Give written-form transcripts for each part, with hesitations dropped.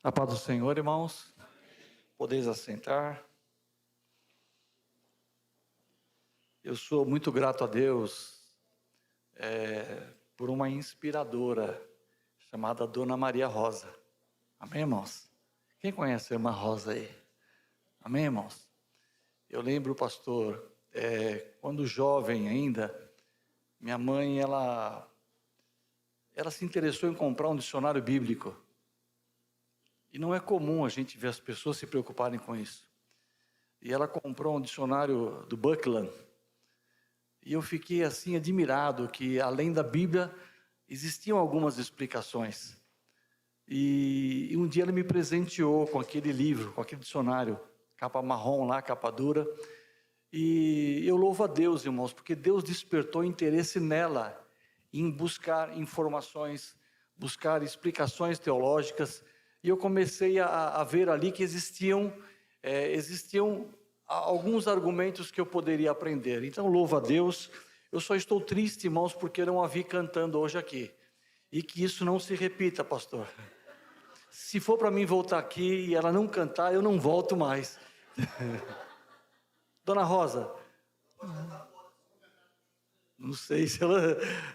A paz do Senhor, irmãos. Podeis assentar. Eu sou muito grato a Deus por uma inspiradora chamada Dona Maria Rosa. Amém, irmãos? Quem conhece a irmã Rosa aí? Amém, irmãos? Eu lembro, pastor, quando jovem ainda, minha mãe, ela se interessou em comprar um dicionário bíblico. E não é comum a gente ver as pessoas se preocuparem com isso. E ela comprou um dicionário do Buckland. E eu fiquei assim admirado que além da Bíblia existiam algumas explicações. E um dia ela me presenteou com aquele livro, com aquele dicionário, capa marrom lá, capa dura. E eu louvo a Deus, irmãos, porque Deus despertou interesse nela em buscar informações, buscar explicações teológicas. E eu comecei a ver ali que existiam alguns argumentos que eu poderia aprender. Então, louvo a Deus. Eu só estou triste, irmãos, porque não a vi cantando hoje aqui. E que isso não se repita, pastor. Se for para mim voltar aqui e ela não cantar, eu não volto mais. Dona Rosa. Não sei se ela...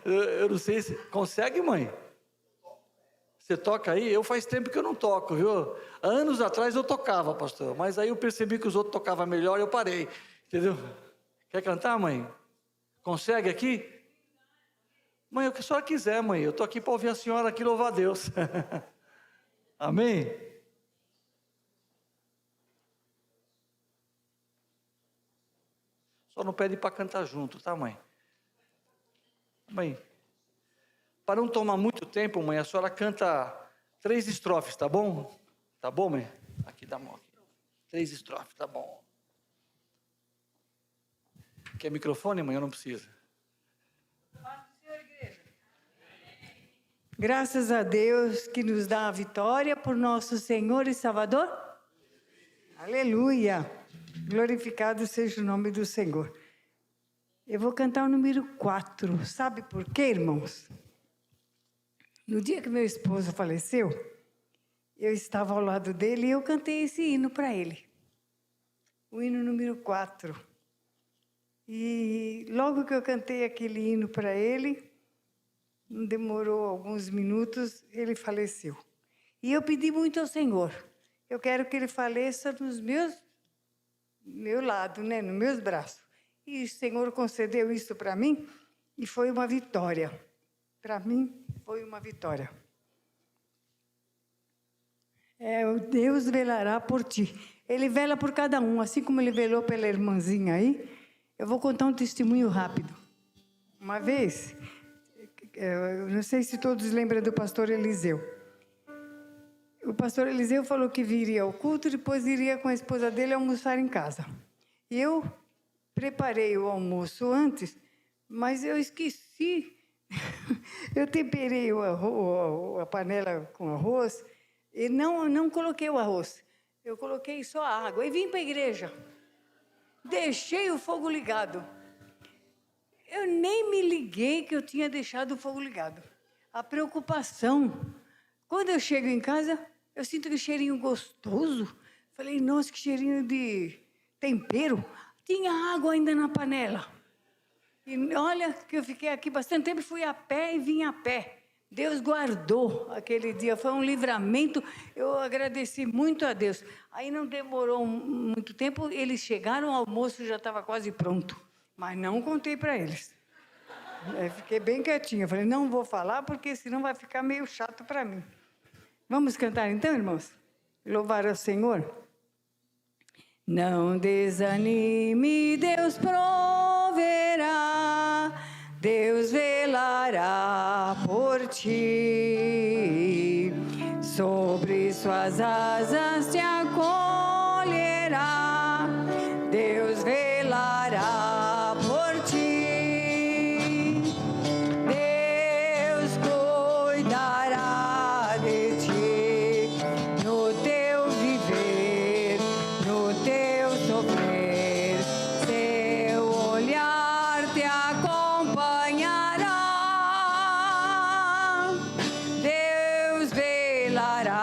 Eu não sei se... Consegue, mãe? Você toca aí? Eu faz tempo que eu não toco, viu? Anos atrás eu tocava, pastor. Mas aí eu percebi que os outros tocavam melhor e eu parei. Entendeu? Quer cantar, mãe? Consegue aqui? Mãe, o que a senhora quiser, mãe. Eu estou aqui para ouvir a senhora aqui louvar a Deus. Amém? Só não pede para cantar junto, tá, mãe? Mãe, para não tomar muito tempo, mãe, a senhora canta 3 estrofes, tá bom? Tá bom, mãe? Aqui, dá a mão aqui. 3 estrofes, tá bom. Quer microfone, mãe? Eu não preciso. Graças a Deus que nos dá a vitória por nosso Senhor e Salvador. Aleluia! Glorificado seja o nome do Senhor. Eu vou cantar o número 4. Sabe por quê, irmãos? No dia que meu esposo faleceu, eu estava ao lado dele e eu cantei esse hino para ele. O hino número 4. E logo que eu cantei aquele hino para ele, não demorou alguns minutos, ele faleceu. E eu pedi muito ao Senhor. Eu quero que ele faleça meu lado, né, nos meus braços. E o Senhor concedeu isso para mim e foi uma vitória. Para mim, foi uma vitória. O Deus velará por ti. Ele vela por cada um, assim como ele velou pela irmãzinha aí. Eu vou contar um testemunho rápido. Uma vez, eu não sei se todos lembram do pastor Eliseu. O pastor Eliseu falou que viria ao culto, depois iria com a esposa dele almoçar em casa. E eu preparei o almoço antes, mas eu esqueci. Eu temperei a panela com arroz e não coloquei o arroz. Eu coloquei só a água e vim para a igreja. Deixei o fogo ligado. Eu nem me liguei que eu tinha deixado o fogo ligado. A preocupação. Quando eu chego em casa, eu sinto aquele cheirinho gostoso. Falei, nossa, que cheirinho de tempero. Tinha água ainda na panela. E olha que eu fiquei aqui bastante tempo, fui a pé e vim a pé. Deus guardou aquele dia, foi um livramento, eu agradeci muito a Deus. Aí não demorou muito tempo, eles chegaram, o almoço já estava quase pronto, mas não contei para eles. Fiquei bem quietinha, falei, não vou falar porque senão vai ficar meio chato para mim. Vamos cantar então, irmãos? Louvar ao Senhor? Não desanime, Deus proverá, Deus velará por ti, sobre suas asas te acolherá, Deus velará por ti, Deus cuidará de ti, no teu viver, no teu sofrer, seu olhar te acompanhará, Deus velará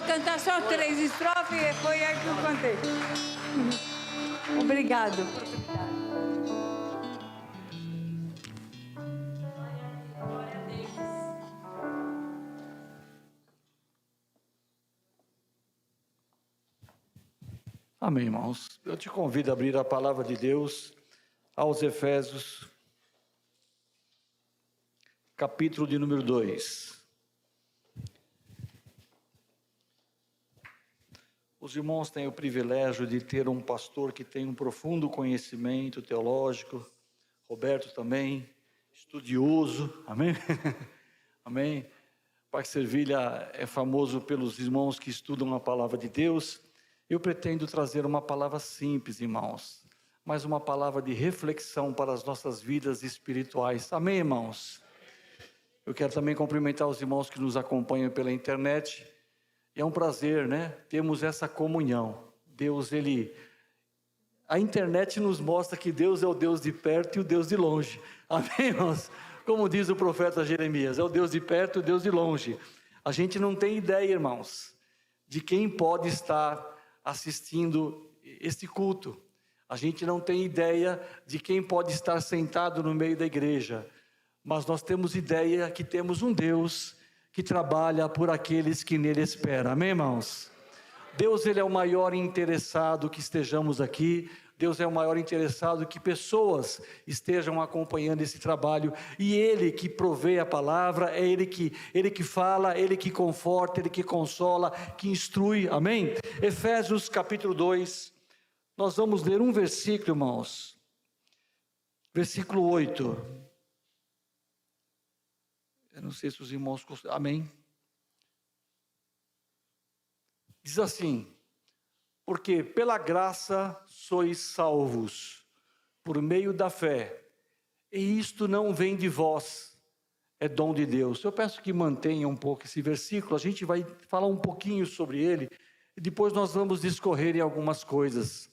cantar só 3 estrofes e foi aí que eu cantei. Obrigado. Amém, irmãos. Eu te convido a abrir a palavra de Deus aos Efésios, capítulo de número 2. Os irmãos têm o privilégio de ter um pastor que tem um profundo conhecimento teológico, Roberto também, estudioso, amém? Amém? Pai Servilha é famoso pelos irmãos que estudam a palavra de Deus. Eu pretendo trazer uma palavra simples, irmãos, mas uma palavra de reflexão para as nossas vidas espirituais. Amém, irmãos? Eu quero também cumprimentar os irmãos que nos acompanham pela internet. E é um prazer, né? Temos essa comunhão. Deus, a internet nos mostra que Deus é o Deus de perto e o Deus de longe. Amém, irmãos? Como diz o profeta Jeremias, é o Deus de perto e o Deus de longe. A gente não tem ideia, irmãos, de quem pode estar assistindo este culto. A gente não tem ideia de quem pode estar sentado no meio da igreja, mas nós temos ideia que temos um Deus que trabalha por aqueles que nele esperam. Amém, irmãos? Deus, ele é o maior interessado que estejamos aqui. Deus é o maior interessado que pessoas estejam acompanhando esse trabalho, e Ele que provê a palavra, é Ele que fala, Ele que conforta, Ele que consola, que instrui, amém? Efésios capítulo 2, nós vamos ler um versículo, irmãos, versículo 8, eu não sei se os irmãos, amém? Diz assim: porque pela graça sois salvos, por meio da fé, e isto não vem de vós, é dom de Deus. Eu peço que mantenha um pouco esse versículo, a gente vai falar um pouquinho sobre ele, e depois nós vamos discorrer em algumas coisas.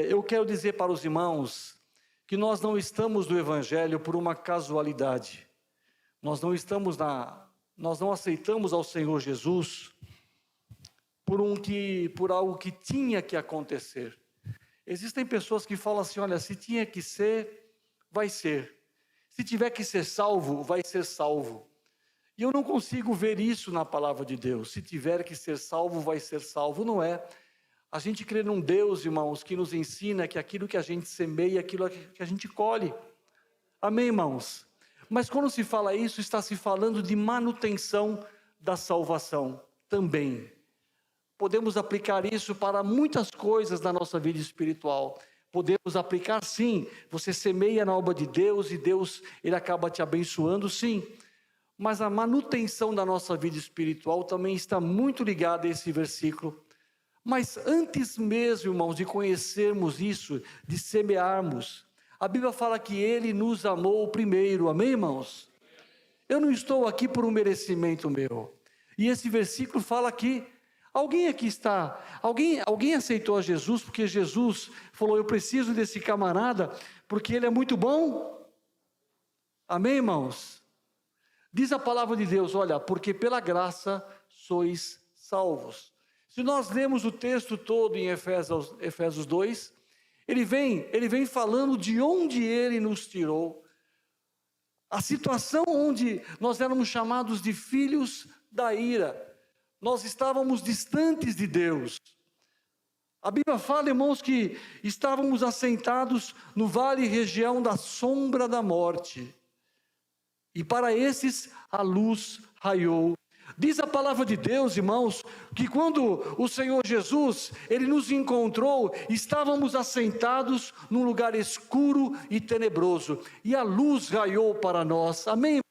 Eu quero dizer para os irmãos, que nós não estamos no Evangelho por uma casualidade, nós não aceitamos ao Senhor Jesus por algo que tinha que acontecer. Existem pessoas que falam assim: olha, se tinha que ser, vai ser. Se tiver que ser salvo, vai ser salvo. E eu não consigo ver isso na palavra de Deus. Se tiver que ser salvo, vai ser salvo. Não é. A gente crê num Deus, irmãos, que nos ensina que aquilo que a gente semeia, aquilo que a gente colhe. Amém, irmãos? Mas quando se fala isso, está se falando de manutenção da salvação também. Podemos aplicar isso para muitas coisas da nossa vida espiritual. Podemos aplicar, sim. Você semeia na obra de Deus e Deus, ele acaba te abençoando, sim. Mas a manutenção da nossa vida espiritual também está muito ligada a esse versículo. Mas antes mesmo, irmãos, de conhecermos isso, de semearmos, a Bíblia fala que ele nos amou primeiro. Amém, irmãos? Eu não estou aqui por um merecimento meu. E esse versículo fala que alguém aqui está, alguém aceitou a Jesus porque Jesus falou: eu preciso desse camarada porque ele é muito bom? Amém, irmãos? Diz a palavra de Deus, olha, porque pela graça sois salvos. Se nós lemos o texto todo em Efésios 2, ele vem falando de onde ele nos tirou, a situação onde nós éramos chamados de filhos da ira. Nós estávamos distantes de Deus. A Bíblia fala, irmãos, que estávamos assentados no vale e região da sombra da morte. E para esses a luz raiou. Diz a palavra de Deus, irmãos, que quando o Senhor Jesus, ele nos encontrou, estávamos assentados num lugar escuro e tenebroso. E a luz raiou para nós. Amém?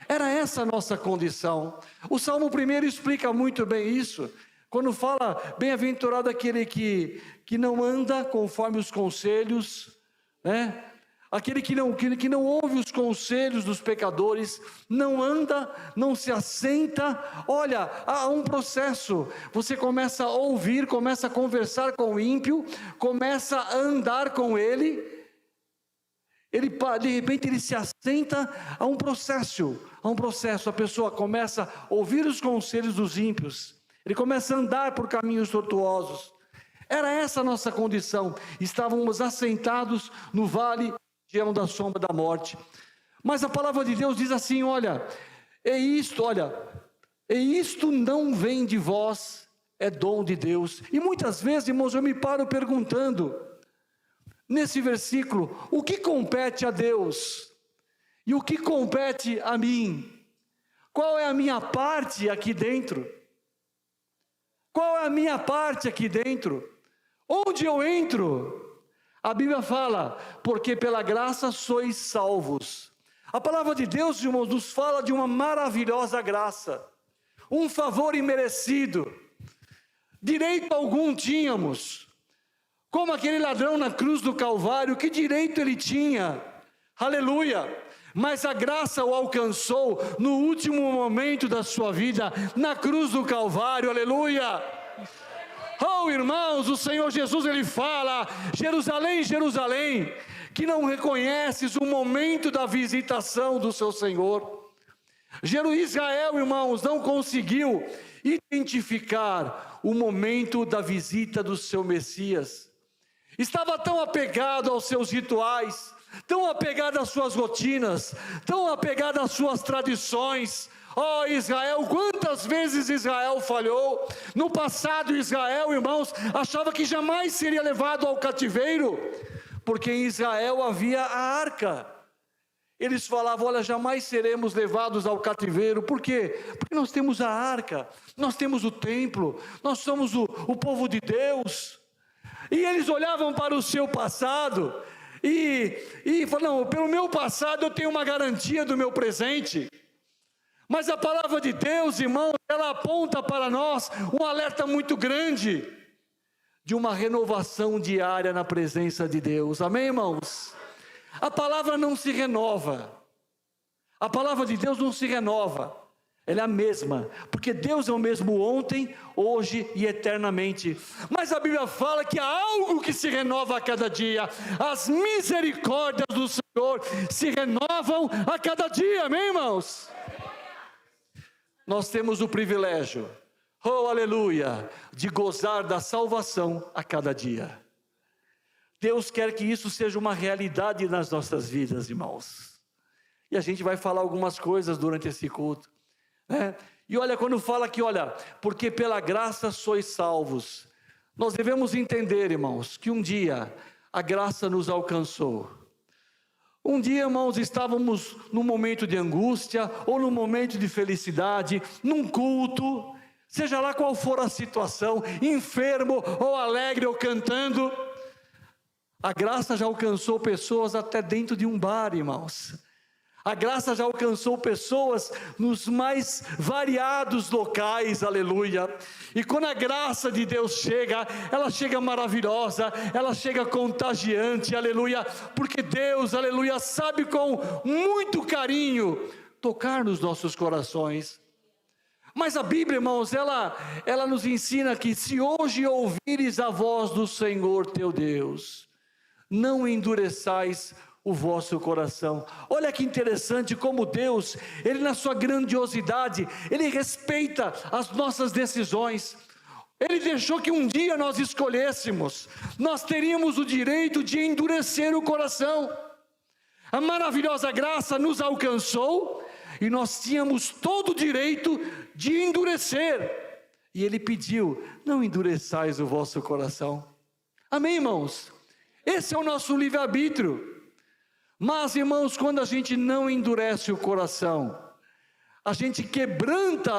Era essa a nossa condição. O Salmo 1 explica muito bem isso. Quando fala, bem-aventurado aquele que não anda conforme os conselhos, né? Aquele que não ouve os conselhos dos pecadores, não anda, não se assenta. Olha, há um processo. Você começa a ouvir, começa a conversar com o ímpio, começa a andar com ele, de repente ele se assenta a um processo, a pessoa começa a ouvir os conselhos dos ímpios, ele começa a andar por caminhos tortuosos. Era essa a nossa condição, estávamos assentados no vale da sombra da morte. Mas a palavra de Deus diz assim, olha, isto não vem de vós, é dom de Deus. E muitas vezes, irmãos, eu me paro perguntando, nesse versículo, o que compete a Deus? E o que compete a mim? Qual é a minha parte aqui dentro? Qual é a minha parte aqui dentro? Onde eu entro? A Bíblia fala, porque pela graça sois salvos. A palavra de Deus, irmãos, nos fala de uma maravilhosa graça, um favor imerecido, direito algum tínhamos, como aquele ladrão na cruz do Calvário, que direito ele tinha? Aleluia! Mas a graça o alcançou no último momento da sua vida, na cruz do Calvário, aleluia! Oh, irmãos, o Senhor Jesus, ele fala, Jerusalém, Jerusalém, que não reconheces o momento da visitação do seu Senhor. Israel, irmãos, não conseguiu identificar o momento da visita do seu Messias. Estava tão apegado aos seus rituais, tão apegado às suas rotinas, tão apegado às suas tradições. Oh, Israel, quantas vezes Israel falhou? No passado, Israel, irmãos, achava que jamais seria levado ao cativeiro, porque em Israel havia a arca. Eles falavam, olha, jamais seremos levados ao cativeiro. Por quê? Porque nós temos a arca, nós temos o templo, nós somos o povo de Deus. E eles olhavam para o seu passado e falavam, não, pelo meu passado eu tenho uma garantia do meu presente. Mas a palavra de Deus, irmão, ela aponta para nós um alerta muito grande de uma renovação diária na presença de Deus. Amém, irmãos? A palavra não se renova. A palavra de Deus não se renova. Ela é a mesma, porque Deus é o mesmo ontem, hoje e eternamente. Mas a Bíblia fala que há algo que se renova a cada dia. As misericórdias do Senhor se renovam a cada dia. Amém, irmãos? Nós temos o privilégio, oh aleluia, de gozar da salvação a cada dia. Deus quer que isso seja uma realidade nas nossas vidas, irmãos. E a gente vai falar algumas coisas durante esse culto, né? E olha, quando fala aqui, olha, porque pela graça sois salvos. Nós devemos entender, irmãos, que um dia a graça nos alcançou. Um dia, irmãos, estávamos num momento de angústia, ou num momento de felicidade, num culto, seja lá qual for a situação, enfermo, ou alegre, ou cantando. A graça já alcançou pessoas até dentro de um bar, irmãos. A graça já alcançou pessoas nos mais variados locais, aleluia. E quando a graça de Deus chega, ela chega maravilhosa, ela chega contagiante, aleluia. Porque Deus, aleluia, sabe com muito carinho tocar nos nossos corações. Mas a Bíblia, irmãos, ela nos ensina que se hoje ouvires a voz do Senhor teu Deus, não endureçais o vosso coração. Olha que interessante como Deus, Ele na sua grandiosidade, Ele respeita as nossas decisões. Ele deixou que um dia nós escolhêssemos, nós teríamos o direito de endurecer o coração. A maravilhosa graça nos alcançou e nós tínhamos todo o direito de endurecer. E Ele pediu, não endureçais o vosso coração. Amém, irmãos? Esse é o nosso livre-arbítrio. Mas, irmãos, quando a gente não endurece o coração, a gente quebranta,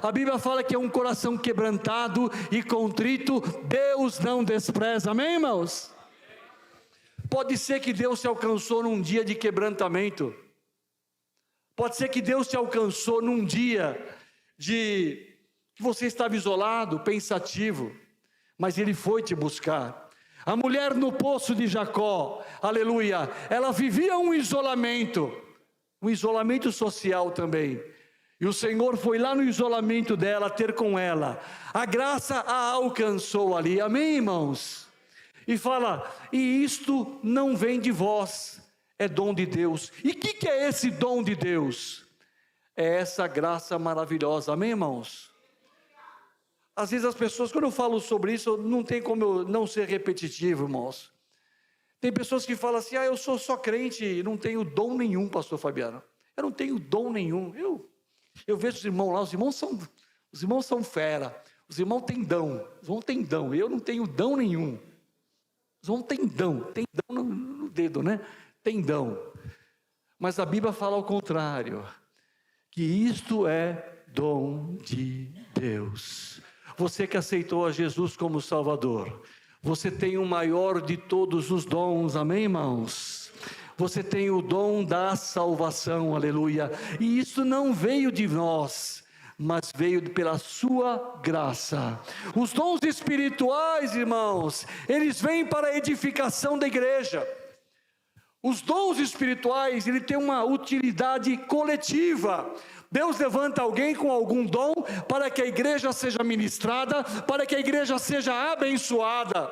a Bíblia fala que é um coração quebrantado e contrito, Deus não despreza, amém, irmãos? Pode ser que Deus te alcançou num dia de quebrantamento, pode ser que Deus te alcançou num dia que você estava isolado, pensativo, mas Ele foi te buscar. A mulher no poço de Jacó, aleluia, ela vivia um isolamento social também. E o Senhor foi lá no isolamento dela, ter com ela. A graça a alcançou ali, amém, irmãos? E fala, e isto não vem de vós, é dom de Deus. E o que é esse dom de Deus? É essa graça maravilhosa, amém, irmãos? Às vezes as pessoas, quando eu falo sobre isso, não tem como eu não ser repetitivo, irmãos. Tem pessoas que falam assim, eu sou só crente e não tenho dom nenhum, pastor Fabiano. Eu não tenho dom nenhum. Eu vejo os irmãos lá, os irmãos são fera, os irmãos têm dom, eu não tenho dom nenhum. Os irmãos têm dom no dedo, né? Tem dom. Mas a Bíblia fala ao contrário, que isto é dom de Deus. Você que aceitou a Jesus como Salvador, você tem o maior de todos os dons, amém, irmãos? Você tem o dom da salvação, aleluia. E isso não veio de nós, mas veio pela sua graça. Os dons espirituais, irmãos, eles vêm para a edificação da igreja. Os dons espirituais, ele tem uma utilidade coletiva. Deus levanta alguém com algum dom para que a igreja seja ministrada, para que a igreja seja abençoada.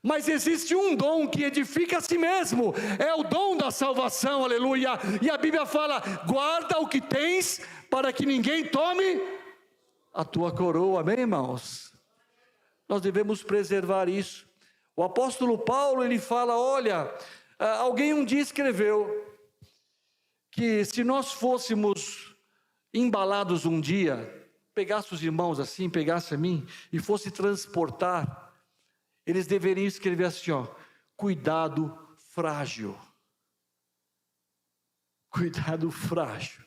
Mas existe um dom que edifica a si mesmo, é o dom da salvação, aleluia. E a Bíblia fala, guarda o que tens, para que ninguém tome a tua coroa, amém, irmãos? Nós devemos preservar isso. O apóstolo Paulo, ele fala, olha, alguém um dia escreveu, que se nós fôssemos embalados um dia, pegasse os irmãos assim, pegasse a mim, e fosse transportar, eles deveriam escrever assim, cuidado frágil. Cuidado frágil.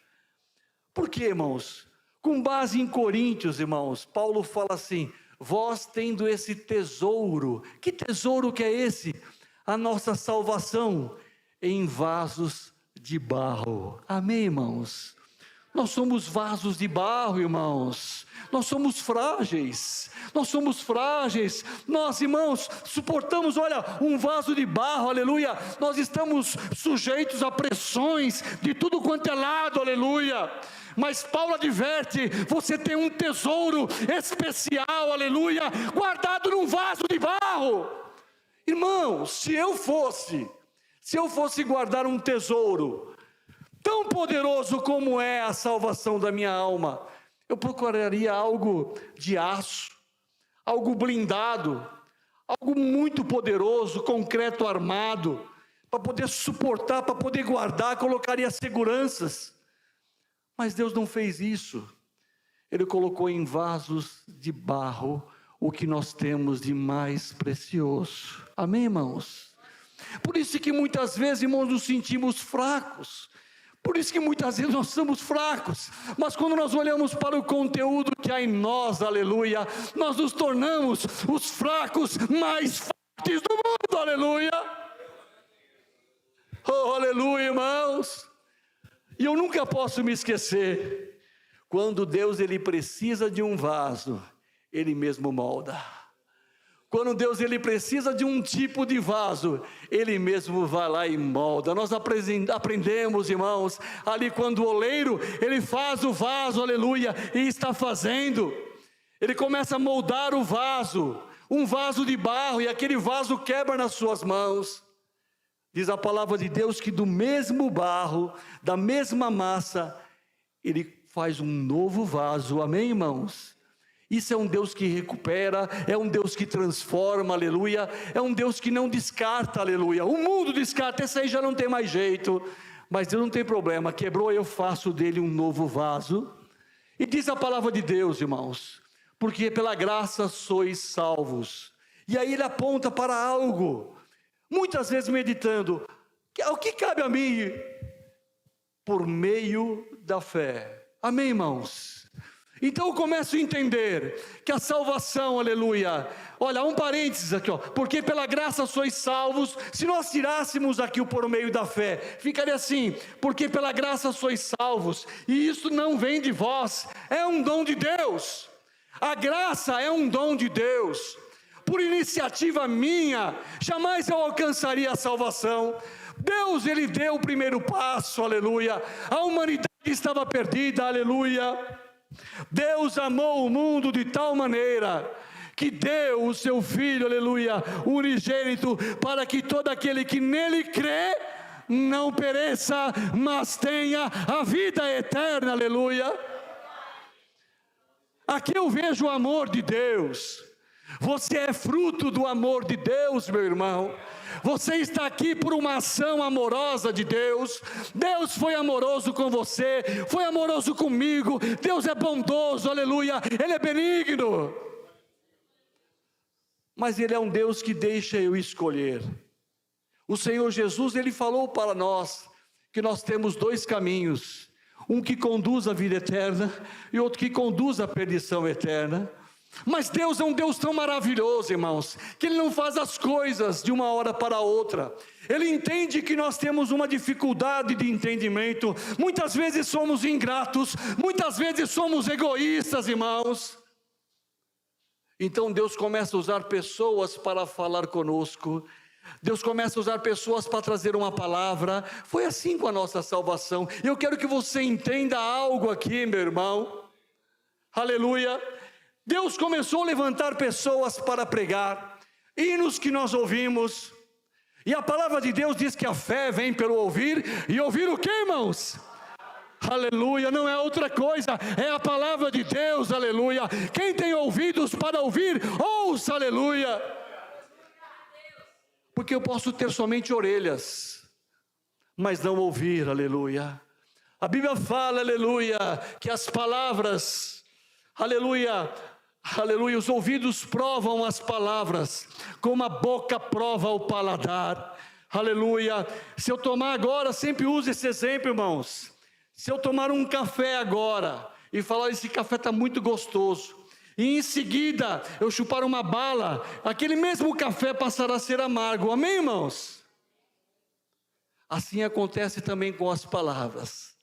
Por quê, irmãos? Com base em Coríntios, irmãos, Paulo fala assim, vós tendo esse tesouro, que tesouro que é esse? A nossa salvação em vasos de barro, amém, irmãos? Nós somos vasos de barro, irmãos, nós somos frágeis, nós, irmãos, suportamos, olha, um vaso de barro, aleluia, nós estamos sujeitos a pressões de tudo quanto é lado, aleluia, mas Paulo adverte, você tem um tesouro especial, aleluia, guardado num vaso de barro. Irmãos, se eu fosse guardar um tesouro tão poderoso como é a salvação da minha alma, eu procuraria algo de aço, algo blindado, algo muito poderoso, concreto armado, para poder suportar, para poder guardar, colocaria seguranças. Mas Deus não fez isso. Ele colocou em vasos de barro o que nós temos de mais precioso. Amém, irmãos? Por isso que muitas vezes, irmãos, nos sentimos fracos. Por isso que muitas vezes nós somos fracos, mas quando nós olhamos para o conteúdo que há em nós, aleluia, nós nos tornamos os fracos mais fortes do mundo, aleluia. Oh, aleluia, irmãos. E eu nunca posso me esquecer, quando Deus ele precisa de um vaso, Ele mesmo molda. Quando Deus ele precisa de um tipo de vaso, Ele mesmo vai lá e molda. Nós aprendemos, irmãos, ali quando o oleiro, ele faz o vaso, aleluia, e está fazendo. Ele começa a moldar o vaso, um vaso de barro, e aquele vaso quebra nas suas mãos. Diz a palavra de Deus que do mesmo barro, da mesma massa, Ele faz um novo vaso, amém, irmãos? Isso é um Deus que recupera, é um Deus que transforma, aleluia, é um Deus que não descarta, aleluia. O mundo descarta, esse aí já não tem mais jeito, mas Deus não tem problema, quebrou, eu faço dele um novo vaso. E diz a palavra de Deus, irmãos, porque pela graça sois salvos. E aí ele aponta para algo, muitas vezes meditando, o que cabe a mim? Por meio da fé, amém, irmãos? Então eu começo a entender que a salvação, aleluia, olha, um parênteses aqui, porque pela graça sois salvos. Se nós tirássemos aqui o por meio da fé, ficaria assim, porque pela graça sois salvos, e isso não vem de vós, é um dom de Deus. A graça é um dom de Deus, por iniciativa minha, jamais eu alcançaria a salvação. Deus, Ele deu o primeiro passo, aleluia, a humanidade estava perdida, aleluia. Deus amou o mundo de tal maneira que deu o seu Filho, aleluia, unigênito, para que todo aquele que nele crê, não pereça, mas tenha a vida eterna, aleluia. Aqui eu vejo o amor de Deus. Você é fruto do amor de Deus, meu irmão. Você está aqui por uma ação amorosa de Deus. Deus foi amoroso com você, foi amoroso comigo. Deus é bondoso, aleluia, Ele é benigno. Mas Ele é um Deus que deixa eu escolher. O Senhor Jesus, Ele falou para nós que nós temos dois caminhos, um que conduz à vida eterna e outro que conduz à perdição eterna. Mas Deus é um Deus tão maravilhoso, irmãos, que Ele não faz as coisas de uma hora para outra. Ele entende que nós temos uma dificuldade de entendimento, muitas vezes somos ingratos, muitas vezes somos egoístas, irmãos. Então Deus começa a usar pessoas para falar conosco, Deus começa a usar pessoas para trazer uma palavra. Foi assim com a nossa salvação. Eu quero que você entenda algo aqui, meu irmão, aleluia. Deus começou a levantar pessoas para pregar, hinos que nós ouvimos, e a palavra de Deus diz que a fé vem pelo ouvir, e ouvir o que, irmãos? Aleluia, não é outra coisa, é a palavra de Deus, aleluia. Quem tem ouvidos para ouvir, ouça, aleluia. Porque eu posso ter somente orelhas, mas não ouvir, aleluia. A Bíblia fala, aleluia, que as palavras, aleluia, aleluia, os ouvidos provam as palavras, como a boca prova o paladar, aleluia. Se eu tomar agora, sempre use esse exemplo, irmãos. Se eu tomar um café agora e falar, esse café está muito gostoso, e em seguida eu chupar uma bala, aquele mesmo café passará a ser amargo, amém, irmãos? Assim acontece também com as palavras.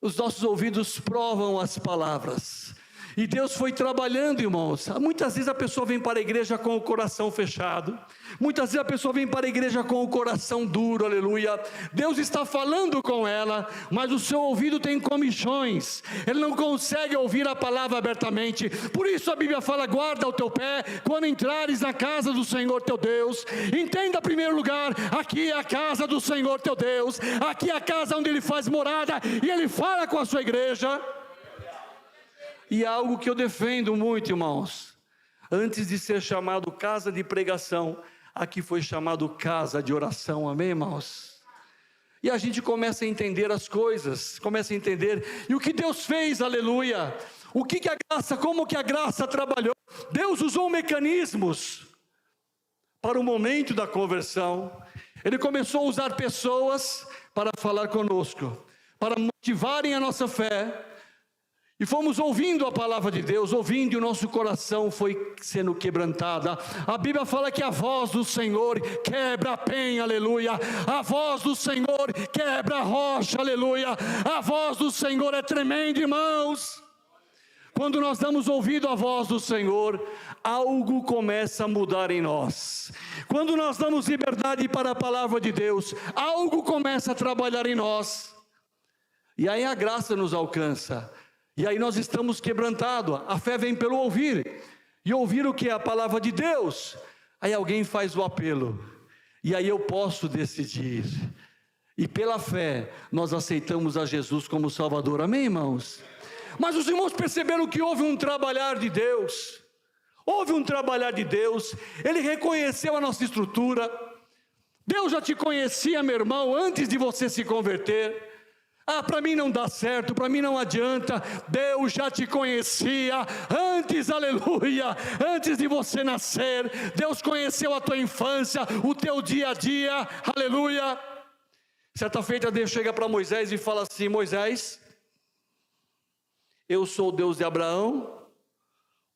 Os nossos ouvidos provam as palavras, e Deus foi trabalhando, irmãos. Muitas vezes a pessoa vem para a igreja com o coração fechado, muitas vezes a pessoa vem para a igreja com o coração duro, aleluia. Deus está falando com ela, mas o seu ouvido tem comichões, ele não consegue ouvir a palavra abertamente. Por isso a Bíblia fala, guarda o teu pé quando entrares na casa do Senhor teu Deus. Entenda, em primeiro lugar, aqui é a casa do Senhor teu Deus, aqui é a casa onde Ele faz morada, e Ele fala com a sua igreja. E algo que eu defendo muito, irmãos, antes de ser chamado casa de pregação, aqui foi chamado casa de oração, amém, irmãos? E a gente começa a entender as coisas, começa a entender, e o que Deus fez, aleluia, o que a graça, como que a graça trabalhou. Deus usou mecanismos para o momento da conversão. Ele começou a usar pessoas para falar conosco, para motivarem a nossa fé. E fomos ouvindo a palavra de Deus, ouvindo, e o nosso coração foi sendo quebrantado. A Bíblia fala que a voz do Senhor quebra a penha, aleluia. A voz do Senhor quebra a rocha, aleluia. A voz do Senhor é tremenda, irmãos. Quando nós damos ouvido à voz do Senhor, algo começa a mudar em nós. Quando nós damos liberdade para a palavra de Deus, algo começa a trabalhar em nós. E aí a graça nos alcança. E aí nós estamos quebrantados. A fé vem pelo ouvir, e ouvir o que é a palavra de Deus. Aí alguém faz o apelo, e aí eu posso decidir, e pela fé nós aceitamos a Jesus como Salvador, amém, irmãos? Mas os irmãos perceberam que houve um trabalhar de Deus, houve um trabalhar de Deus. Ele reconheceu a nossa estrutura. Deus já te conhecia, meu irmão, antes de você se converter. Para mim não dá certo, para mim não adianta. Deus já te conhecia antes, aleluia, antes de você nascer. Deus conheceu a tua infância, o teu dia a dia, aleluia. Certa feita Deus chega para Moisés e fala assim: Moisés, eu sou o Deus de Abraão,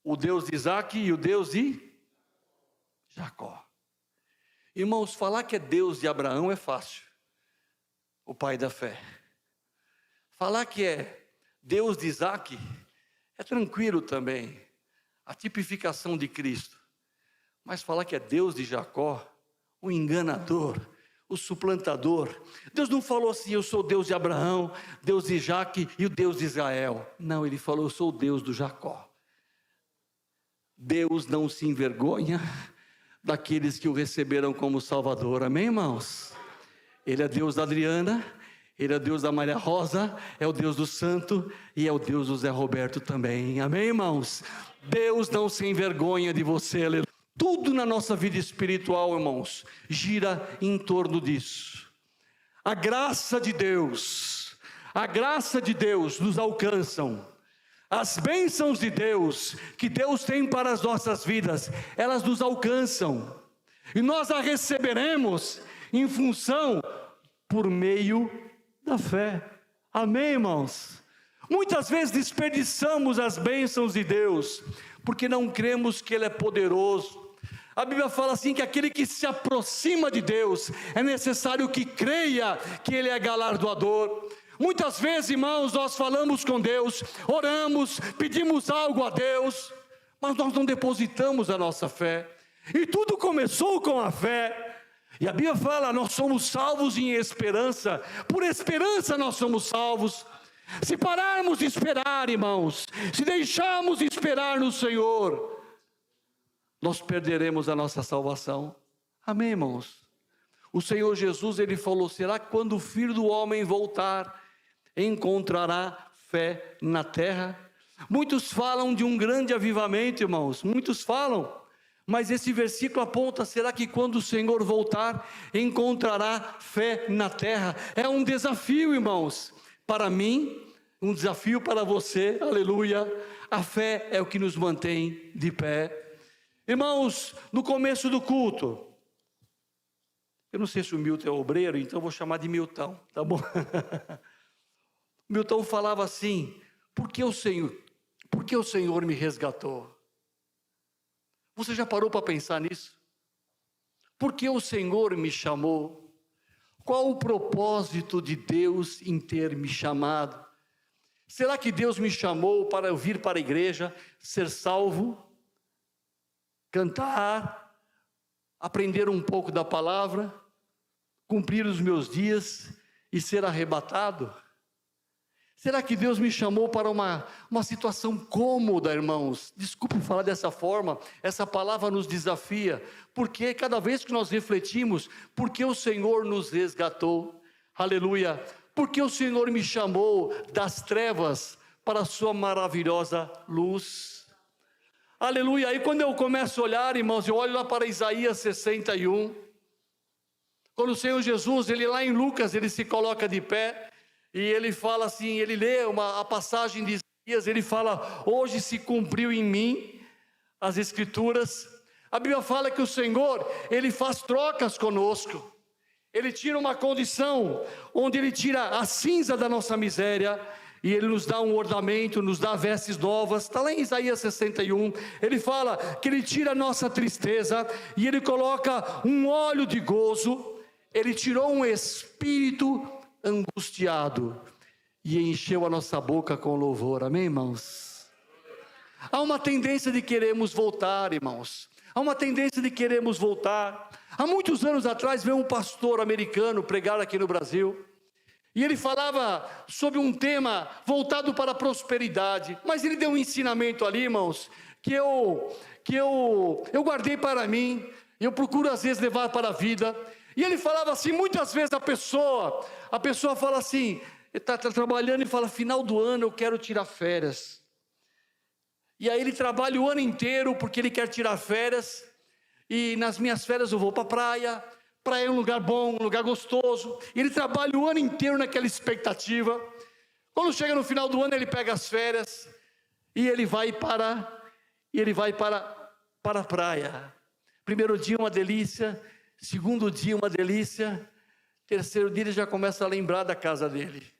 o Deus de Isaac e o Deus de Jacó. Irmãos, falar que é Deus de Abraão é fácil, o pai da fé. Falar que é Deus de Isaac é tranquilo também, a tipificação de Cristo. Mas falar que é Deus de Jacó, o enganador, o suplantador. Deus não falou assim: eu sou o Deus de Abraão, Deus de Isaac e o Deus de Israel. Não, Ele falou: eu sou o Deus do Jacó. Deus não se envergonha daqueles que o receberam como Salvador. Amém, irmãos? Ele é Deus da Adriana, Ele é Deus da Maria Rosa, é o Deus do Santo e é o Deus do Zé Roberto também. Amém, irmãos? Deus não se envergonha de você, aleluia. Tudo na nossa vida espiritual, irmãos, gira em torno disso. A graça de Deus nos alcançam. As bênçãos de Deus, que Deus tem para as nossas vidas, elas nos alcançam. E nós a receberemos em função, por meio da fé. Amém, irmãos? Muitas vezes desperdiçamos as bênçãos de Deus, porque não cremos que Ele é poderoso. A Bíblia fala assim, que aquele que se aproxima de Deus, é necessário que creia que Ele é galardoador. Muitas vezes, irmãos, nós falamos com Deus, oramos, pedimos algo a Deus, mas nós não depositamos a nossa fé. E tudo começou com a fé. E a Bíblia fala, nós somos salvos em esperança. Por esperança nós somos salvos. Se pararmos de esperar, irmãos, se deixarmos de esperar no Senhor, nós perderemos a nossa salvação. Amém, irmãos? O Senhor Jesus, Ele falou, será que quando o Filho do Homem voltar, encontrará fé na terra? Muitos falam de um grande avivamento, irmãos, muitos falam, mas esse versículo aponta, será que quando o Senhor voltar, encontrará fé na terra? É um desafio, irmãos, para mim, um desafio para você, aleluia. A fé é o que nos mantém de pé. Irmãos, no começo do culto, eu não sei se o Milton é obreiro, então eu vou chamar de Milton, tá bom? Milton falava assim, por que o Senhor me resgatou? Você já parou para pensar nisso? Por que o Senhor me chamou? Qual o propósito de Deus em ter me chamado? Será que Deus me chamou para eu vir para a igreja, ser salvo, cantar, aprender um pouco da palavra, cumprir os meus dias e ser arrebatado? Será que Deus me chamou para uma situação cômoda, irmãos? Desculpe falar dessa forma, essa palavra nos desafia, porque cada vez que nós refletimos, porque o Senhor nos resgatou, aleluia, porque o Senhor me chamou das trevas para a sua maravilhosa luz, aleluia. Aí quando eu começo a olhar, irmãos, eu olho lá para Isaías 61, quando o Senhor Jesus, Ele lá em Lucas, Ele se coloca de pé, e Ele fala assim, Ele lê a passagem de Isaías, Ele fala, hoje se cumpriu em mim as Escrituras. A Bíblia fala que o Senhor, Ele faz trocas conosco, Ele tira uma condição, onde Ele tira a cinza da nossa miséria, e Ele nos dá um ornamento, nos dá vestes novas. Está lá em Isaías 61, Ele fala que Ele tira a nossa tristeza, e Ele coloca um óleo de gozo, Ele tirou um espírito angustiado, e encheu a nossa boca com louvor. Amém, irmãos? Há uma tendência de queremos voltar, irmãos, há uma tendência de queremos voltar. Há muitos anos atrás veio um pastor americano pregar aqui no Brasil, e ele falava sobre um tema voltado para a prosperidade, mas ele deu um ensinamento ali, irmãos, que eu guardei para mim, eu procuro às vezes levar para a vida. E ele falava assim, muitas vezes a pessoa fala assim, está trabalhando e fala, final do ano eu quero tirar férias. E aí ele trabalha o ano inteiro porque ele quer tirar férias, e nas minhas férias eu vou para a praia é um lugar bom, um lugar gostoso. E ele trabalha o ano inteiro naquela expectativa. Quando chega no final do ano, ele pega as férias, e ele vai para a praia. Primeiro dia uma delícia, segundo dia uma delícia, terceiro dia ele já começa a lembrar da casa dele.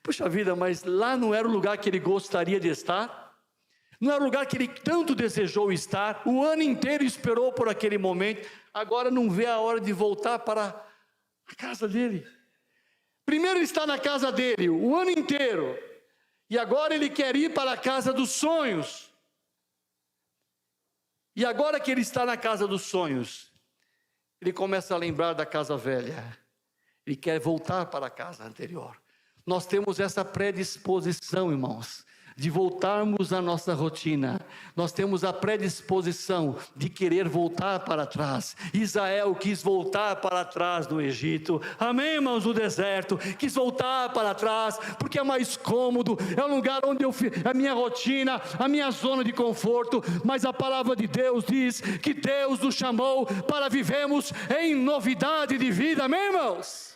Puxa vida, mas lá não era o lugar que ele gostaria de estar? Não era o lugar que ele tanto desejou estar? O ano inteiro esperou por aquele momento, agora não vê a hora de voltar para a casa dele. Primeiro ele está na casa dele o ano inteiro, e agora ele quer ir para a casa dos sonhos. E agora que ele está na casa dos sonhos, ele começa a lembrar da casa velha. Ele quer voltar para a casa anterior. Nós temos essa predisposição, irmãos, de voltarmos à nossa rotina. Nós temos a predisposição de querer voltar para trás. Israel quis voltar para trás do Egito. Amém, irmãos? No deserto, quis voltar para trás, porque é mais cômodo, é um lugar onde a minha rotina, a minha zona de conforto. Mas a palavra de Deus diz que Deus nos chamou para vivermos em novidade de vida. Amém, irmãos?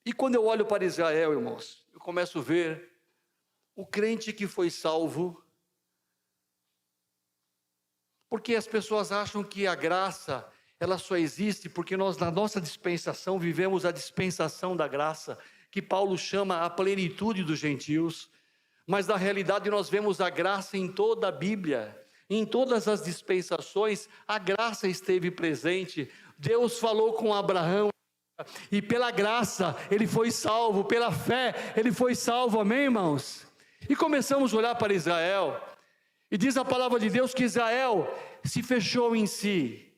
E quando eu olho para Israel, irmãos, eu começo a ver o crente que foi salvo, porque as pessoas acham que a graça, ela só existe porque nós, na nossa dispensação, vivemos a dispensação da graça, que Paulo chama a plenitude dos gentios, mas na realidade nós vemos a graça em toda a Bíblia, em todas as dispensações, a graça esteve presente. Deus falou com Abraão, e pela graça ele foi salvo, pela fé ele foi salvo, amém, irmãos? E começamos a olhar para Israel, e diz a palavra de Deus que Israel se fechou em si,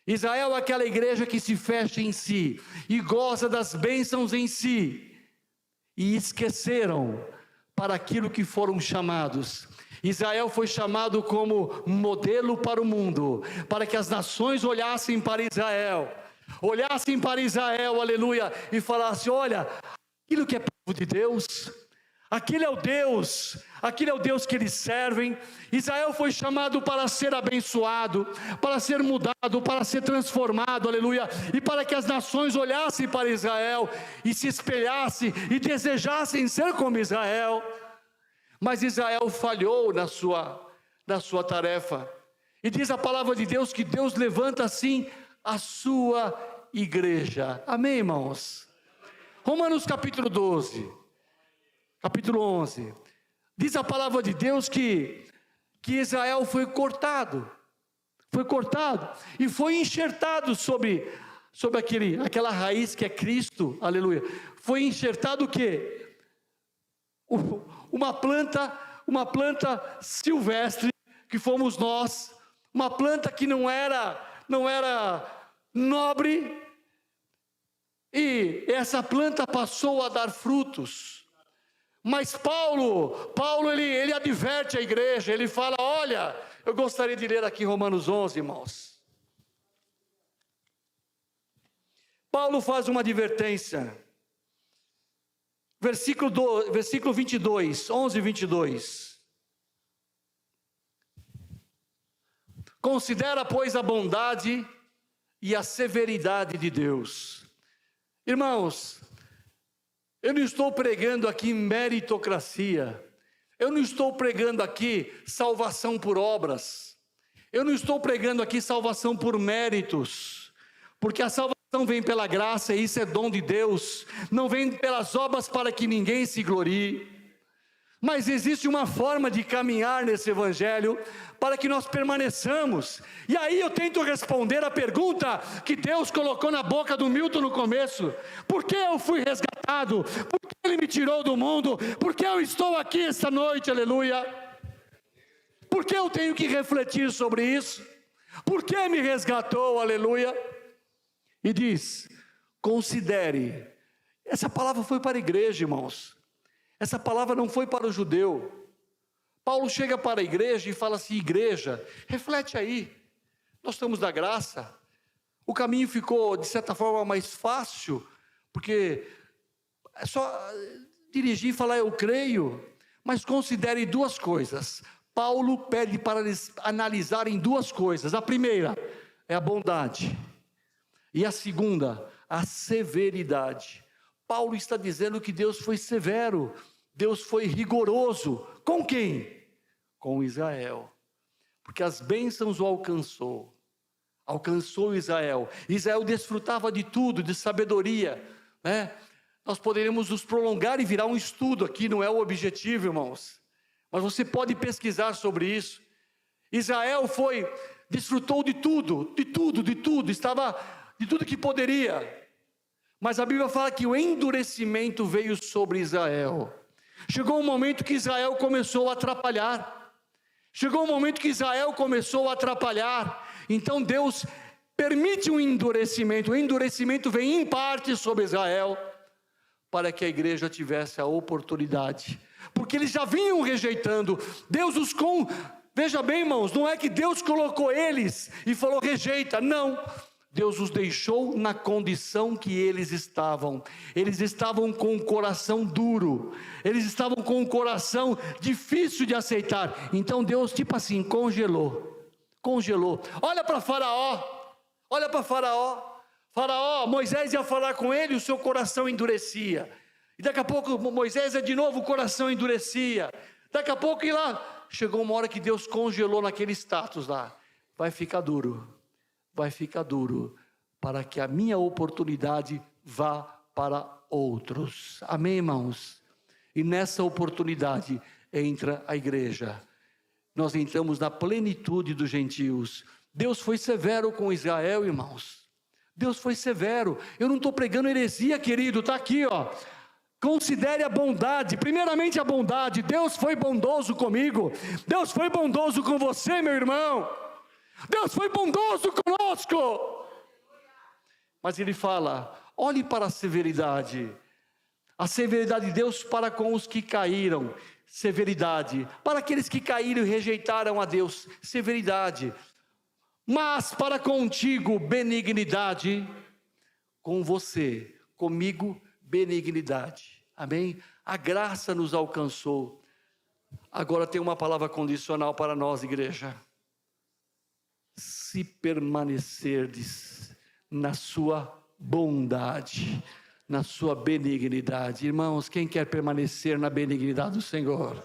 Israel é aquela igreja que se fecha em si, e goza das bênçãos em si, e esqueceram para aquilo que foram chamados. Israel foi chamado como modelo para o mundo, para que as nações olhassem para Israel, aleluia, e falassem: olha, aquilo que é povo de Deus, aquele é o Deus que eles servem. Israel foi chamado para ser abençoado, para ser mudado, para ser transformado, aleluia, e para que as nações olhassem para Israel, e se espelhassem, e desejassem ser como Israel. Mas Israel falhou na sua tarefa, e diz a palavra de Deus que Deus levanta assim a sua igreja, amém, irmãos? Romanos capítulo 12, capítulo 11, diz a palavra de Deus que Israel foi cortado, e foi enxertado sobre aquela raiz que é Cristo, aleluia, foi enxertado o quê? Uma planta silvestre, que fomos nós, uma planta que não era nobre, e essa planta passou a dar frutos. Mas Paulo ele adverte a igreja, ele fala, olha, eu gostaria de ler aqui Romanos 11, irmãos. Paulo faz uma advertência, versículo 22, 11 e 22. Considera, pois, a bondade e a severidade de Deus. Irmãos, eu não estou pregando aqui meritocracia, eu não estou pregando aqui salvação por obras, eu não estou pregando aqui salvação por méritos, porque a salvação vem pela graça, e isso é dom de Deus, não vem pelas obras para que ninguém se glorie. Mas existe uma forma de caminhar nesse evangelho para que nós permaneçamos. E aí eu tento responder a pergunta que Deus colocou na boca do Milton no começo: por que eu fui resgatado? Por que Ele me tirou do mundo? Por que eu estou aqui esta noite, aleluia? Por que eu tenho que refletir sobre isso? Por que me resgatou, aleluia? E diz, considere. Essa palavra foi para a igreja, irmãos. Essa palavra não foi para o judeu. Paulo chega para a igreja e fala assim: igreja, reflete aí, nós estamos na graça, o caminho ficou de certa forma mais fácil, porque é só dirigir e falar eu creio, mas considere duas coisas. Paulo pede para eles analisarem duas coisas. A primeira é a bondade, e a segunda, a severidade. Paulo está dizendo que Deus foi severo, Deus foi rigoroso. Com quem? Com Israel, porque as bênçãos o alcançou Israel. Israel desfrutava de tudo, de sabedoria, né? Nós poderíamos nos prolongar e virar um estudo aqui, não é o objetivo, irmãos, mas você pode pesquisar sobre isso. Israel desfrutou de tudo, estava de tudo que poderia. Mas a Bíblia fala que o endurecimento veio sobre Israel. Chegou um momento que Israel começou a atrapalhar. Chegou um momento que Israel começou a atrapalhar. Então Deus permite um endurecimento. O endurecimento vem em parte sobre Israel, para que a igreja tivesse a oportunidade. Porque eles já vinham rejeitando. Veja bem, irmãos, não é que Deus colocou eles e falou rejeita, não. Deus os deixou na condição que eles estavam. Eles estavam com o coração duro. Eles estavam com o coração difícil de aceitar. Então Deus, tipo assim, congelou. Olha para Faraó. Faraó, Moisés ia falar com ele, o seu coração endurecia. E daqui a pouco Moisés de novo, o coração endurecia. Daqui a pouco, e lá, chegou uma hora que Deus congelou naquele status lá. Vai ficar duro, para que a minha oportunidade vá para outros. Amém, irmãos? E nessa oportunidade entra a igreja. Nós entramos na plenitude dos gentios. Deus foi severo com Israel, irmãos. Deus foi severo. Eu não estou pregando heresia, querido, está aqui, ó. Considere a bondade, primeiramente a bondade. Deus foi bondoso comigo. Deus foi bondoso com você, meu irmão. Deus foi bondoso conosco. Mas ele fala, olhe para a severidade. A severidade de Deus para com os que caíram. Severidade. Para aqueles que caíram e rejeitaram a Deus. Severidade. Mas para contigo, benignidade. Com você, comigo, benignidade. Amém? A graça nos alcançou. Agora tem uma palavra condicional para nós, igreja. Se permanecerdes na sua bondade, na sua benignidade. Irmãos, quem quer permanecer na benignidade do Senhor?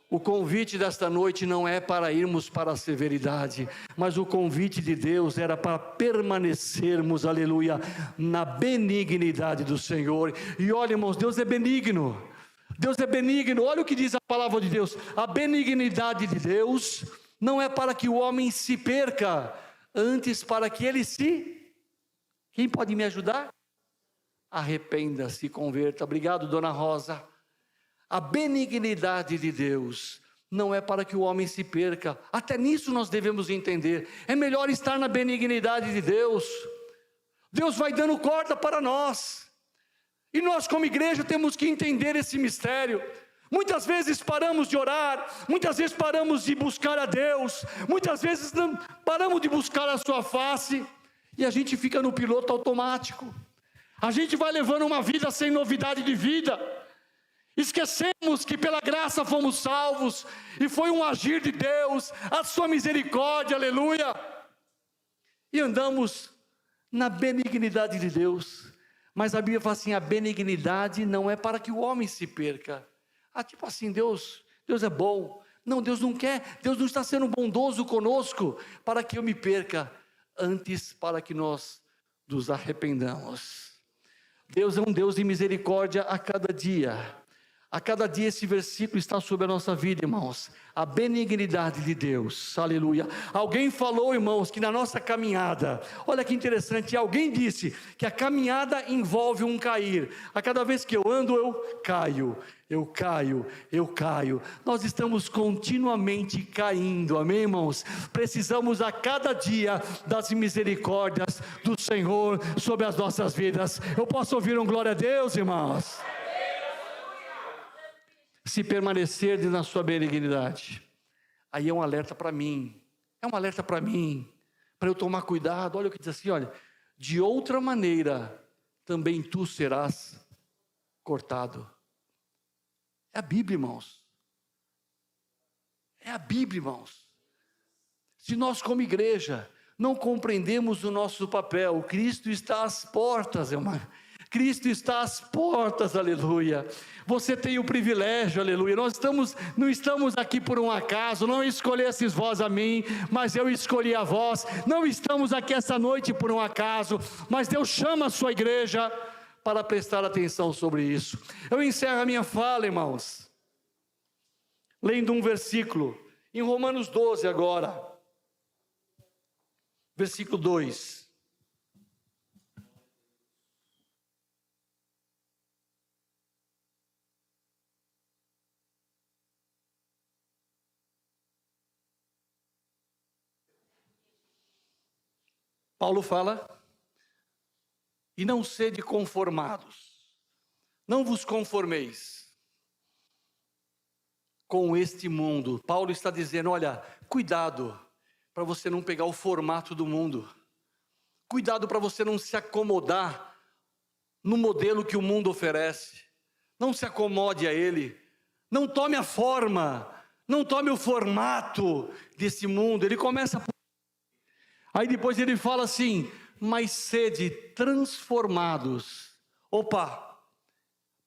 O convite desta noite não é para irmos para a severidade, mas o convite de Deus era para permanecermos, aleluia, na benignidade do Senhor. E olha, irmãos, Deus é benigno. Deus é benigno. Olha o que diz a palavra de Deus. A benignidade de Deus não é para que o homem se perca, antes para que ele se... Quem pode me ajudar? Arrependa, se converta. Obrigado, dona Rosa. A benignidade de Deus não é para que o homem se perca. Até nisso nós devemos entender. É melhor estar na benignidade de Deus. Deus vai dando corda para nós. E nós como igreja temos que entender esse mistério. Muitas vezes paramos de orar, muitas vezes paramos de buscar a Deus, muitas vezes não paramos de buscar a sua face, e a gente fica no piloto automático. A gente vai levando uma vida sem novidade de vida. Esquecemos que pela graça fomos salvos, e foi um agir de Deus, a sua misericórdia, aleluia. E andamos na benignidade de Deus. Mas a Bíblia fala assim, a benignidade não é para que o homem se perca. Tipo assim, Deus é bom. Não, Deus não quer, Deus não está sendo bondoso conosco para que eu me perca, antes para que nós nos arrependamos. Deus é um Deus de misericórdia a cada dia. A cada dia esse versículo está sobre a nossa vida, irmãos. A benignidade de Deus, aleluia. Alguém falou, irmãos, que na nossa caminhada, olha que interessante, alguém disse que a caminhada envolve um cair. A cada vez que eu ando, eu caio. Nós estamos continuamente caindo, amém, irmãos? Precisamos a cada dia das misericórdias do Senhor sobre as nossas vidas. Eu posso ouvir um glória a Deus, irmãos? Se permanecerdes na sua benignidade, aí é um alerta para mim, para eu tomar cuidado. Olha o que diz assim, olha, de outra maneira também tu serás cortado. É a Bíblia, irmãos. Se nós como igreja não compreendemos o nosso papel, Cristo está às portas, irmão. Cristo está às portas, aleluia. Você tem o privilégio, aleluia. Não estamos aqui por um acaso, não escolhestes vós a mim, mas eu escolhi a vós. Não estamos aqui essa noite por um acaso, mas Deus chama a sua igreja para prestar atenção sobre isso. Eu encerro a minha fala, irmãos, lendo um versículo, em Romanos 12 agora, versículo 2. Paulo fala, e não sede conformados, não vos conformeis com este mundo. Paulo está dizendo, olha, cuidado para você não pegar o formato do mundo, cuidado para você não se acomodar no modelo que o mundo oferece, não se acomode a ele, não tome a forma, não tome o formato desse mundo. Ele começa por... Aí depois ele fala assim, mas sede transformados. Opa,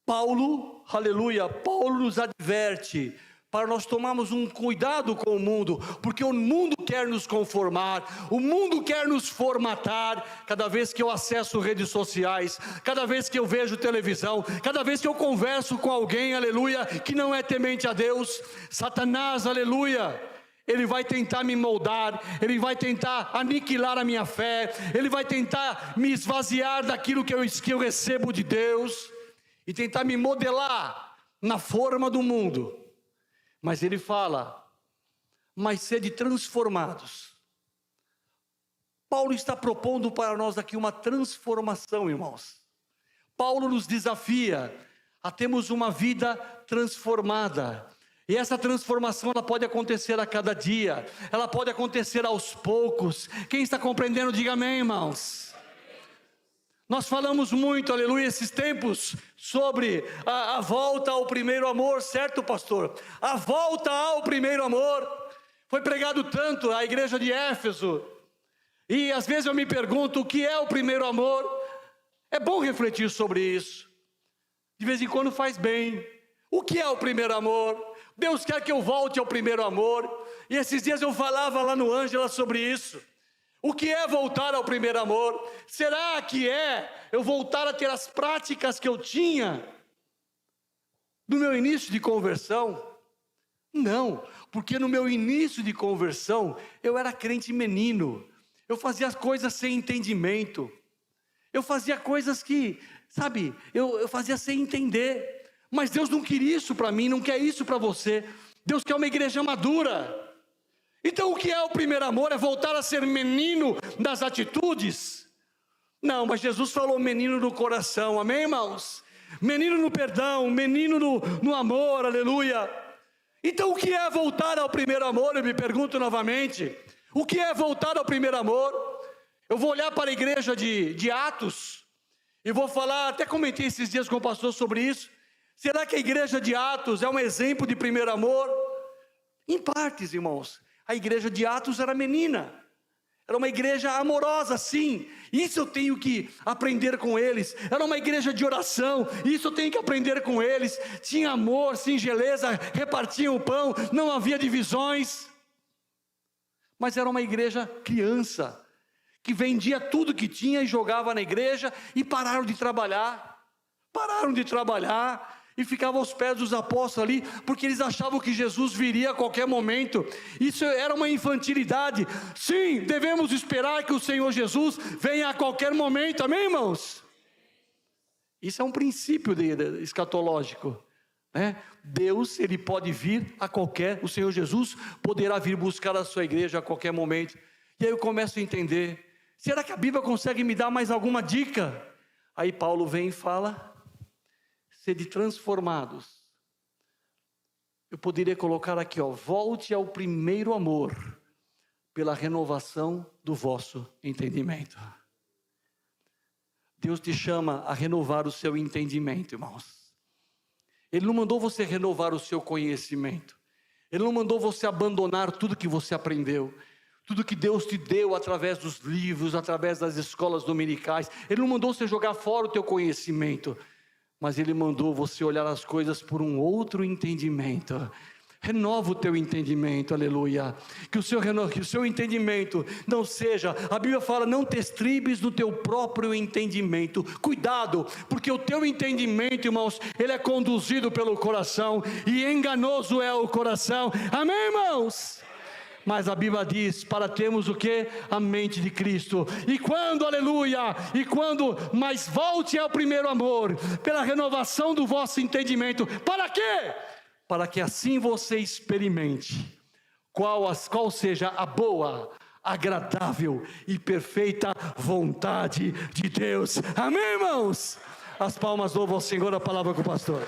Paulo, aleluia, Paulo nos adverte para nós tomarmos um cuidado com o mundo, porque o mundo quer nos conformar, o mundo quer nos formatar. Cada vez que eu acesso redes sociais, cada vez que eu vejo televisão, cada vez que eu converso com alguém, aleluia, que não é temente a Deus, Satanás, aleluia, ele vai tentar me moldar, ele vai tentar aniquilar a minha fé, ele vai tentar me esvaziar daquilo que eu recebo de Deus, e tentar me modelar na forma do mundo. Mas ele fala, mas sede transformados. Paulo está propondo para nós aqui uma transformação, irmãos. Paulo nos desafia a termos uma vida transformada. E essa transformação, ela pode acontecer a cada dia, ela pode acontecer aos poucos. Quem está compreendendo, diga amém, irmãos. Nós falamos muito, aleluia, esses tempos, sobre a volta ao primeiro amor, certo, pastor? A volta ao primeiro amor. Foi pregado tanto à igreja de Éfeso. E às vezes eu me pergunto, o que é o primeiro amor? É bom refletir sobre isso. De vez em quando faz bem. O que é o primeiro amor? Deus quer que eu volte ao primeiro amor. E esses dias eu falava lá no Ângela sobre isso. O que é voltar ao primeiro amor? Será que é eu voltar a ter as práticas que eu tinha no meu início de conversão? Não, porque no meu início de conversão eu era crente menino. Eu fazia as coisas sem entendimento. Eu fazia coisas que, sabe, eu fazia sem entender. Mas Deus não queria isso para mim, não quer isso para você. Deus quer uma igreja madura. Então o que é o primeiro amor? É voltar a ser menino das atitudes? Não, mas Jesus falou menino no coração, amém, irmãos? Menino no perdão, menino no amor, aleluia. Então o que é voltar ao primeiro amor? Eu me pergunto novamente, o que é voltar ao primeiro amor? Eu vou olhar para a igreja de Atos, e vou falar, até comentei esses dias com o pastor sobre isso, será que a igreja de Atos é um exemplo de primeiro amor? Em partes, irmãos. A igreja de Atos era menina, era uma igreja amorosa, sim, isso eu tenho que aprender com eles. Era uma igreja de oração, isso eu tenho que aprender com eles. Tinha amor, singeleza, repartiam o pão, não havia divisões. Mas era uma igreja criança, que vendia tudo que tinha e jogava na igreja, e pararam de trabalhar, e ficavam aos pés dos apóstolos ali, porque eles achavam que Jesus viria a qualquer momento. Isso era uma infantilidade. Sim, devemos esperar que o Senhor Jesus venha a qualquer momento, amém, irmãos? Isso é um princípio escatológico, né? Deus, ele pode vir a qualquer, o Senhor Jesus poderá vir buscar a sua igreja a qualquer momento. E aí eu começo a entender, será que a Bíblia consegue me dar mais alguma dica? Aí Paulo vem e fala, sede transformados. Eu poderia colocar aqui, volte ao primeiro amor, pela renovação do vosso entendimento. Deus te chama a renovar o seu entendimento, irmãos. Ele não mandou você renovar o seu conhecimento. Ele não mandou você abandonar tudo que você aprendeu, tudo que Deus te deu através dos livros, através das escolas dominicais. Ele não mandou você jogar fora o teu conhecimento, mas Ele mandou você olhar as coisas por um outro entendimento. Renova o teu entendimento, aleluia. Que o seu entendimento não seja, a Bíblia fala, não te estribes no teu próprio entendimento. Cuidado, porque o teu entendimento, irmãos, ele é conduzido pelo coração, e enganoso é o coração, amém, irmãos? Mas a Bíblia diz, para termos o que? A mente de Cristo. E quando, aleluia, mas volte ao primeiro amor, pela renovação do vosso entendimento. Para quê? Para que assim você experimente qual seja a boa, agradável e perfeita vontade de Deus. Amém, irmãos? As palmas louvam ao Senhor, a palavra com o pastor.